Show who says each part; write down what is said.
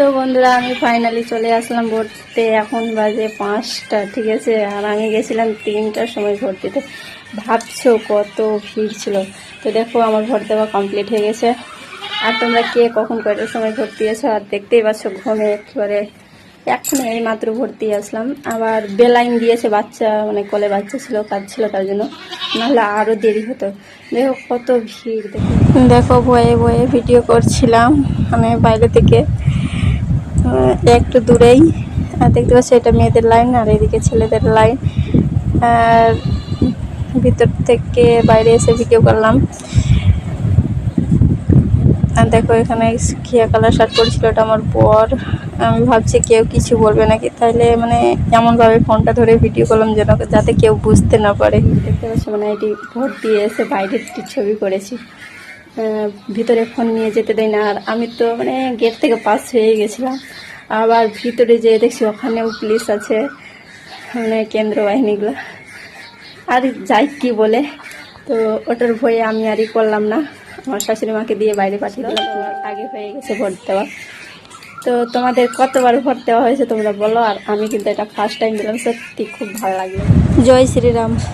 Speaker 1: তো বন্ধুরা আমি ফাইনালি চলে আসলাম ভর্তিতে। এখন বাজে 5টা, ঠিক আছে। আর আমি গেছিলাম 3টার সময় ভর্তিতে। ভাবছো কত ভিড় ছিল। তো দেখো আমার ভর্তি দেওয়া কমপ্লিট হয়ে গেছে। আর তোমরা কে কখন কয়টার সময় ভর্তি এসো আর দেখতেই পাচ্ছ ঘুমে একেবারে এখন এই মাত্র ভর্তি আসলাম। আবার বেলাইন দিয়েছে, বাচ্চা মানে কোলে বাচ্চা ছিল, কাজ ছিল, তার জন্য নাহলে আরও দেরি হতো। দেখো কত ভিড়। দেখো বয়ে বয়ে ভিডিও করছিলাম মানে বাইরে থেকে একটু দূরেই। দেখতে পাচ্ছি এটা মেয়েদের লাইন আর এদিকে ছেলেদের লাইন। আর ভিতর থেকে বাইরে এসে ভিডিও করলাম। আর দেখো এখানে ঘিয়া কালার শার্ট পরেছিল, ওটা আমার বর। আমি ভাবছি কেউ কিছু বলবে নাকি, তাইলে মানে এমনভাবে ফোনটা ধরে ভিডিও করলাম যেন যাতে কেউ বুঝতে না পারে। দেখতে পাচ্ছি মানে এটি ভোট দিয়ে এসে বাইরের একটি ছবি করেছি। ভিতরে ফোন নিয়ে যেতে দেয় না। আর আমি তো মানে গেট থেকে পাস হয়ে গেছিলাম। আবার ভিতরে যেয়ে দেখছি ওখানেও পুলিশ আছে, মানে কেন্দ্র বাহিনীগুলো। আর যাই কি বলে, তো ওটার ভয়ে আমি আরই করলাম না। আমার শাশুড়ি মাকে দিয়ে বাইরে পাঠিয়ে দিলাম। আগে হয়ে গেছে ভোট দেওয়া। তো তোমাদের কতবার ভোট দেওয়া হয়েছে তোমরা বলো। আর আমি কিন্তু এটা ফার্স্ট টাইম দিলাম, সত্যি খুব ভালো লাগলো। জয় শ্রীরাম।